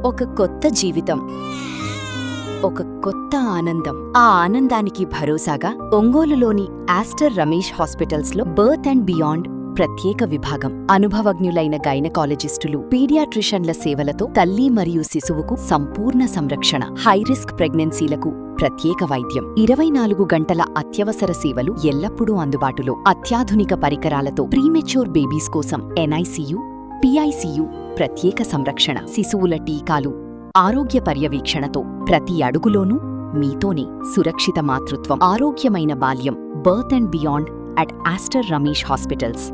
ఒక కొత్త జీవితం, ఒక కొత్త ఆనందం. ఆ ఆనందానికి భరోసాగా ఒంగోలులోని ఆస్టర్ రమేష్ హాస్పిటల్స్లో బర్త్ అండ్ బియాండ్ ప్రత్యేక విభాగం. అనుభవజ్ఞులైన గైనకాలజిస్టులు, పీడియాట్రిషన్ల సేవలతో తల్లి మరియు శిశువుకు సంపూర్ణ సంరక్షణ. హైరిస్క్ ప్రెగ్నెన్సీలకు ప్రత్యేక వైద్యం. 24 గంటల అత్యవసర సేవలు ఎల్లప్పుడూ అందుబాటులో. అత్యాధునిక పరికరాలతో ప్రీమెచ్యూర్ బేబీస్ కోసం ఎన్ఐసియు, పిఐసియు ప్రత్యేక సంరక్షణ. శిశువుల టీకాలు, ఆరోగ్య పర్యవేక్షణతో ప్రతి అడుగులోనూ మీతోనే. సురక్షిత మాతృత్వం, ఆరోగ్యమైన బాల్యం. Birth and beyond at Aster Ramesh hospitals.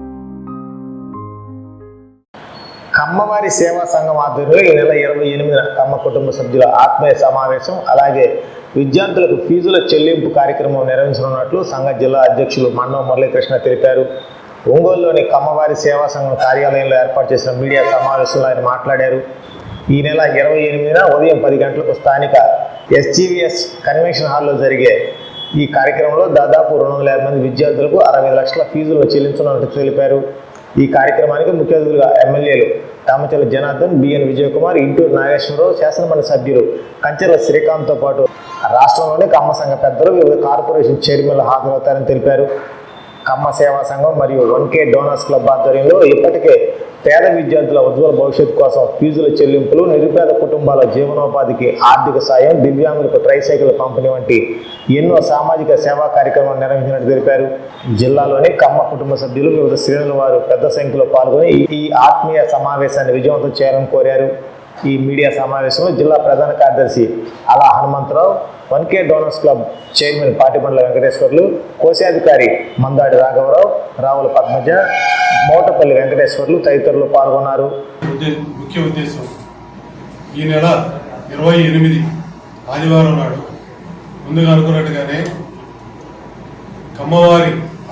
కమ్మవారి సేవా సంఘం ఆధ్వర్యంలో ఈ నెల 28న కమ్మ కుటుంబ సభ్యుల ఆత్మీయ సమావేశం, అలాగే విద్యార్థులకు ఫీజుల చెల్లింపు కార్యక్రమం నిర్వహించనున్నట్లు సంఘ జిల్లా అధ్యక్షులు మన్నవ మురళీకృష్ణ తెలిపారు. ఒంగోలులోని కమ్మవారి సేవా సంఘం కార్యాలయంలో ఏర్పాటు చేసిన మీడియా సమావేశంలో ఆయన మాట్లాడారు. ఈ నెల 28న ఉదయం 10 గంటలకు స్థానిక ఎస్జీవీఎస్ కన్వెన్షన్ హాల్లో జరిగే ఈ కార్యక్రమంలో దాదాపు 250 మంది విద్యార్థులకు 65 లక్షల ఫీజులను చెల్లించనున్నట్టు తెలిపారు. ఈ కార్యక్రమానికి ముఖ్య అతిథులుగా ఎమ్మెల్యేలు తామచల జనార్దన్, బిఎన్ విజయకుమార్, ఇంటూరు నాగేశ్వరరావు, శాసనమండలి సభ్యులు కంచెల శ్రీకాంత్తో పాటు రాష్ట్రంలోని కమ్మ సంఘ పెద్దలు, వివిధ కార్పొరేషన్ చైర్మన్లు హాజరవుతారని తెలిపారు. కమ్మ సేవా సంఘం మరియు 1K డోనర్స్ క్లబ్ ఆధ్వర్యంలో ఇప్పటికే పేద విద్యార్థుల ఉజ్వల భవిష్యత్తు కోసం ఫీజుల చెల్లింపులు, నిరుపేద కుటుంబాల జీవనోపాధికి ఆర్థిక సాయం, దివ్యాంగులకు ట్రైసైకిల్ పంపిణీ వంటి ఎన్నో సామాజిక సేవా కార్యక్రమాలు నిర్వహించినట్టు తెలిపారు. జిల్లాలోని కమ్మ కుటుంబ సభ్యులు, వివిధ శ్రేణుల వారు పెద్ద సంఖ్యలో పాల్గొని ఈ ఆత్మీయ సమావేశాన్ని విజయవంతం చేయాలని కోరారు. ఈ మీడియా సమావేశంలో జిల్లా ప్రధాన కార్యదర్శి Ala Hanumantharao, 1K donors club chairman Patibandla Venkateswarlu, కోశాధికారి మందాడి రాఘవరావు, రావుల పద్మజ, మోటపల్లి వెంకటేశ్వర్లు తదితరులు పాల్గొన్నారు. ముఖ్య ఉద్దేశం ఈ నెల 28 ఆదివారం నాడు ముందుగా అనుకున్నట్టుగానే కమ్మవారి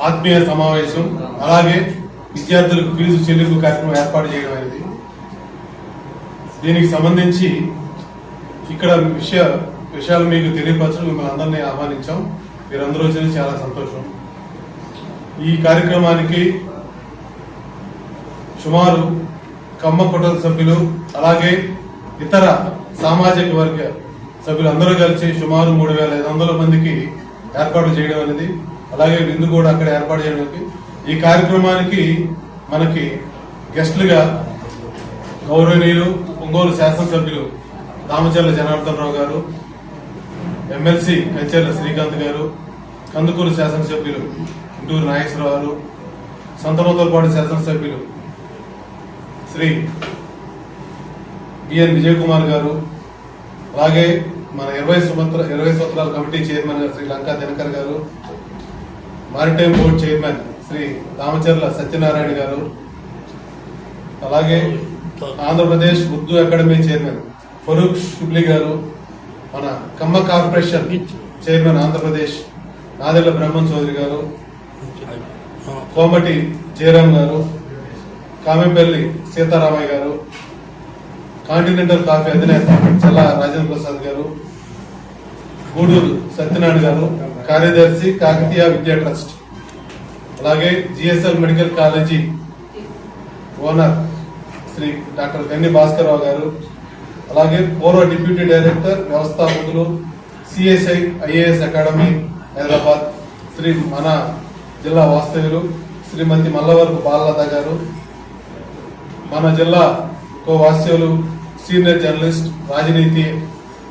ఆత్మీయ సమావేశం, అలాగే విద్యార్థులకు ఫీజు చెల్లింపు కార్యక్రమం ఏర్పాటు చేయడం అనేది. దీనికి సంబంధించి ఇక్కడ విషయాలు మీకు తెలియపరచడం, మిమ్మల్ని అందరినీ ఆహ్వానించాం. మీరందరూ వచ్చింది చాలా సంతోషం. ఈ కార్యక్రమానికి సుమారు కమ్మ కుటుంబ సభ్యులు, అలాగే ఇతర సామాజిక వర్గ సభ్యులు అందరూ కలిసి సుమారు 3500 మందికి ఏర్పాటు చేయడం అనేది, అలాగే విందు కూడా అక్కడ ఏర్పాటు చేయడానికి. ఈ కార్యక్రమానికి మనకి గెస్టులుగా గౌరవనీయులు ఒంగోలు శాసనసభ్యులు తామచర్ల జనార్దన్ రావు గారు, ఎమ్మెల్సీ కంచెర్ల శ్రీకాంత్ గారు, కందుకూరు శాసనసభ్యులు ఇంటూరు నాగేశ్వరరావు గారు, సంతనోతలపాడు శాసనసభ్యులు శ్రీ బిఎన్ విజయకుమార్ గారు, అలాగే మన 20 సంవత్సరాల కమిటీ చైర్మన్ గారు శ్రీ లంకా దినకర్ గారు, maritime board chairman Shri Tamacharla Satyanarayana గారు, అలాగే ఆంధ్రప్రదేశ్ ఉర్దూ అకాడమీ చైర్మన్ ఫరూక్ షుబ్లీ గారు, మన కమ్మ కార్పొరేషన్ చైర్మన్ ఆంధ్రప్రదేశ్ నాదెళ్ల బ్రహ్మన్ చౌదరి గారు, కోమటి జయరాం గారు, కామెపల్లి సీతారామయ్య గారు, కాంటినెంటల్ కాఫీ అధినేత చల్లా రాజేంద్ర ప్రసాద్ గారు, గూడూరు సత్యనారాయణ గారు, కార్యదర్శి కాకతీయ విద్యా ట్రస్ట్, అలాగే GSL medical college owner Shri doctor Ganni Bhaskar Rao గారు, అలాగే పూర్వ డిప్యూటీ డైరెక్టర్ వ్యవస్థాపకులు CSI IAS academy Hyderabad Shri మన జిల్లా వాస్తవ్యులు శ్రీమతి మల్లవరపు బాలలత గారు, మన జిల్లా వాస్తవ్యులు సీనియర్ జర్నలిస్ట్, రాజనీతి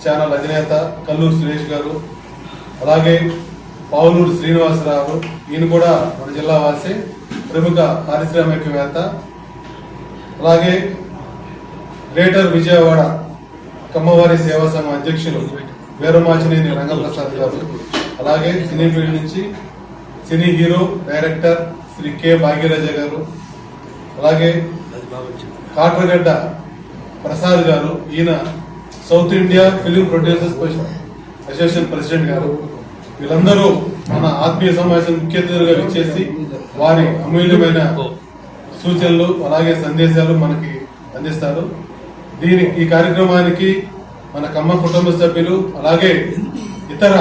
ఛానల్ అధినేత కల్లూరు సురేష్ గారు, అలాగే పావులూరు శ్రీనివాసరావు, ఈయన కూడా మన జిల్లా వాసి, ప్రముఖ పారిశ్రామికవేత్త, అలాగే గ్రేటర్ విజయవాడ కమ్మవారి సేవా సంఘం అధ్యక్షులు వీరమాచినేని రంగప్రసాద్ గారు, అలాగే సినీ ఫీల్డ్ నుంచి cine hero director Shri K Bhagyaraja garu, అలాగే కాట్రగడ్డ ప్రసాద్ గారు, ఈయన south India film producers association president garu, వీళ్ళందరూ మన ఆత్మీయ సమావేశం ముఖ్య అతిథులుగా విచ్చేసి వారి అమూల్యమైన సూచనలు అలాగే సందేశాలు మనకి అందిస్తారు. ఈ కార్యక్రమానికి మన కమ్మ కుటుంబ సభ్యులు, అలాగే ఇతర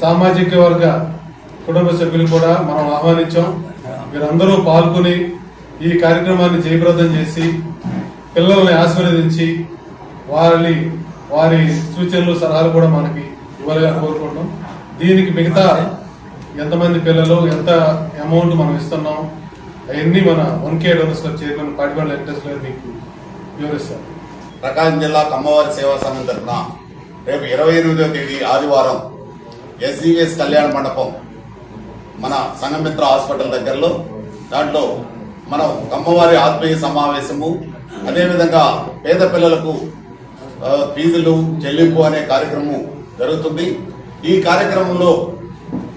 సామాజిక వర్గ కుటుంబ సభ్యులు కూడా మనం ఆహ్వానించాం. వీరందరూ పాల్గొని ఈ కార్యక్రమాన్ని జయప్రదం చేసి పిల్లల్ని ఆశీర్వదించి వారి సూచనలు సలహాలు కూడా మనకి ఇవ్వాలని కోరుకుంటాం. దీనికి మిగతా ఎంతమంది పిల్లలు, ఎంత అమౌంట్ మనం ఇస్తున్నాం, అవన్నీ మన 1K donors club chairman Patibandla Venkateswara గారు మీకు వివరిస్తారు. ప్రకాశం జిల్లా కమ్మవారి సేవా సంఘం తరఫున రేపు 28వ తేదీ ఆదివారం SGVS కళ్యాణ మండపం మన సంఘమిత్ర హాస్పిటల్ దగ్గరలో, దాంట్లో మనం కమ్మవారి ఆత్మీయ సమావేశము, అదేవిధంగా పేద పిల్లలకు ఫీజులు చెల్లింపు అనే కార్యక్రమం జరుగుతుంది. ఈ కార్యక్రమంలో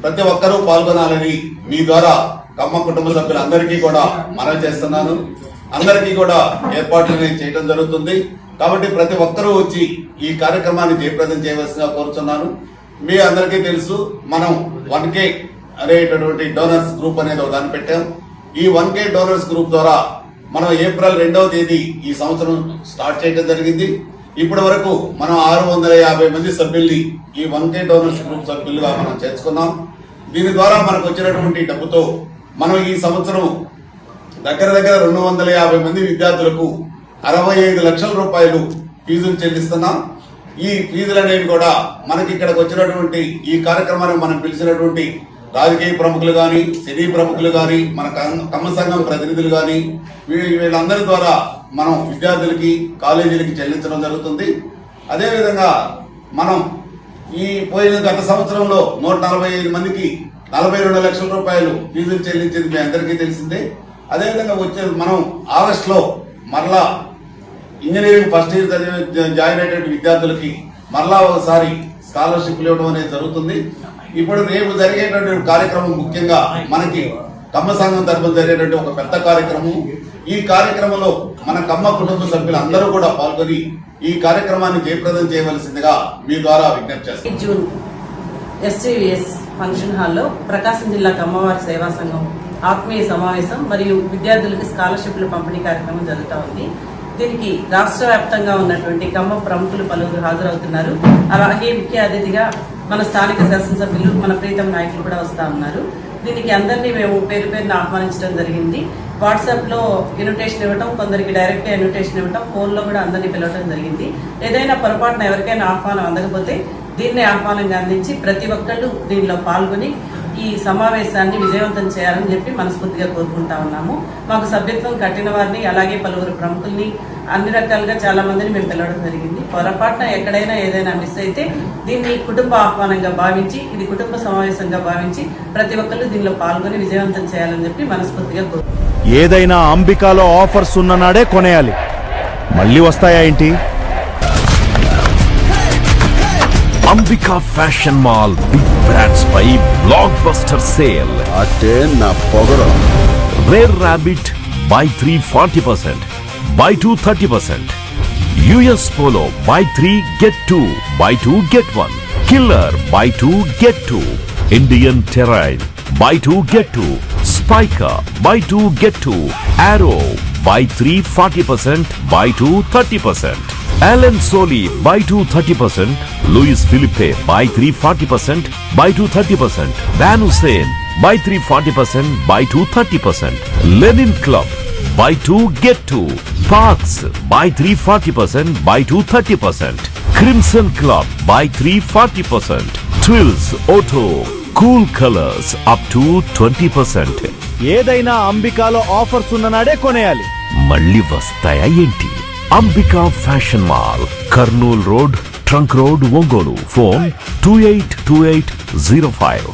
ప్రతి ఒక్కరూ పాల్గొనాలని మీ ద్వారా కమ్మ కుటుంబ సభ్యులందరికీ కూడా మనవి చేస్తున్నాను. అందరికీ కూడా ఏర్పాట్లు చేయడం జరుగుతుంది. కాబట్టి ప్రతి ఒక్కరూ వచ్చి ఈ కార్యక్రమాన్ని జయప్రదం చేయవలసిందిగా కోరుతున్నాను. మీ అందరికీ తెలుసు, మనం 1K అనేటటువంటి డోనర్స్ గ్రూప్ అనేది ఒక దాన్ని పెట్టాం. ఈ 1K డోనర్స్ గ్రూప్ ద్వారా మనం ఏప్రిల్ 2వ తేదీ ఈ సంవత్సరం స్టార్ట్ చేయడం జరిగింది. ఇప్పటి వరకు మనం 650 మంది సభ్యుల్ని ఈ 1K డోనర్స్ గ్రూప్ సభ్యులుగా మనం చేర్చుకున్నాం. దీని ద్వారా మనకు వచ్చినటువంటి డబ్బుతో మనం ఈ సంవత్సరం దగ్గర 250 మంది విద్యార్థులకు 65 లక్షల రూపాయలు ఫీజులు చెల్లిస్తున్నాం. ఈ ఫీజులు అనేవి కూడా మనకి ఇక్కడికి వచ్చినటువంటి ఈ కార్యక్రమానికి మనం పిలిచినటువంటి రాజకీయ ప్రముఖులు కానీ, సినీ ప్రముఖులు కానీ, మన కమ్మ సంఘం ప్రతినిధులు కానీ, వీళ్ళందరి ద్వారా మనం విద్యార్థులకి, కాలేజీలకి చెల్లించడం జరుగుతుంది. అదేవిధంగా మనం ఈ పోయిన గత సంవత్సరంలో 145 మందికి 42 లక్షల రూపాయలు ఫీజులు చెల్లించింది మీ అందరికీ తెలిసిందే. అదేవిధంగా వచ్చే మనం ఆగస్టులో మరలా ఇంజనీరింగ్ ఫస్ట్ ఇయర్ జాయిన్ అయ్యేటువంటి విద్యార్థులకి మరలా ఒకసారి స్కాలర్షిప్లు ఇవ్వడం అనేది జరుగుతుంది. ఇప్పుడు రేపు జరిగేటువంటి కార్యక్రమం ముఖ్యంగా మనకి కమ్మ సంఘం తరఫున జరిగేటువంటి ఒక పెద్ద కార్యక్రమం. ఈ కార్యక్రమంలో మన కమ్మ కుటుంబ సభ్యులు అందరూ కూడా పాల్గొని ఈ కార్యక్రమాన్ని జయప్రదం చేయవలసిందిగా మీ ద్వారా విజ్ఞప్తి చేస్తాం. జూన్ SGVS ఫంక్షన్ హాల్లో ప్రకాశం జిల్లా కమ్మవారి సేవా సంఘం ఆత్మీయ సమావేశం మరియు విద్యార్థులకు స్కాలర్షిప్ల పంపిణీ కార్యక్రమం జరుగుతూ ఉంది. దీనికి రాష్ట్ర వ్యాప్తంగా ఉన్నటువంటి కమ్మ ప్రముఖులు పలువురు హాజరవుతున్నారు. అలాగే ముఖ్య అతిథిగా మన స్థానిక శాసనసభ్యులు, మన ప్రీతం నాయకులు కూడా వస్తా ఉన్నారు. దీనికి అందరినీ మేము పేరు పేరున ఆహ్వానించడం జరిగింది. వాట్సాప్ లో ఇన్విటేషన్ ఇవ్వటం, కొందరికి డైరెక్ట్ గా ఇన్విటేషన్ ఇవ్వటం, ఫోన్ లో కూడా అందరినీ పిలవడం జరిగింది. ఏదైనా పొరపాటున ఎవరికైనా ఆహ్వానం అందకపోతే దీన్నే ఆహ్వానంగా అందించి ప్రతి ఒక్కళ్ళు దీనిలో పాల్గొని ఈ సమావేశాన్ని విజయవంతం చేయాలని చెప్పి మనస్ఫూర్తిగా కోరుకుంటా ఉన్నాము. మాకు సభ్యత్వం కట్టిన వారిని, అలాగే పలువురు ప్రముఖుల్ని, అన్ని రకాలుగా చాలా మందిని మేము పిలవడం జరిగింది. పొరపాటున ఎక్కడైనా ఏదైనా మిస్ అయితే దీన్ని కుటుంబ ఆహ్వానంగా భావించి, ఇది కుటుంబ సమావేశంగా భావించి ప్రతి ఒక్కళ్ళు దీనిలో పాల్గొని విజయవంతం చేయాలని చెప్పి మనస్ఫూర్తిగా కోరుకుంటున్నాం. ఏదైనా అంబికాలో ఆఫర్స్ ఉన్న నాడే కొనేయాలి, మళ్ళీ వస్తాయా ఏంటి? Ambika fashion mall big brands పై బ్లాక్ బస్టర్ సేల్. అంటే నా పొగరు. Rare Rabbit buy 3 40%, buy 2 30%. US Polo buy 3 get 2, buy 2 get 1. Killer buy 2 get 2. Indian Terrain buy 2 get 2. Spykar buy 2 get 2. Arrow buy 3 40%, buy 2 30%. Allen Solly buy 2 30%, Louis Philippe buy 3 40%, buy 2 30%, Van Hussein buy 3 40%, buy 2 30%, Lenin Club buy 2 get 2, Parks buy 3 40%, buy 2 30%, Crimson Club buy 3 40%, Twills Auto Cool Colors up to 20%. ఏదైనా అంబికాలో offers ఉన్న నాడే కొనేయాలి, మళ్ళీ వస్తాయా ఏంటి? Ambika fashion mall, Kurnool road, trunk road, Ongole. Phone 282805.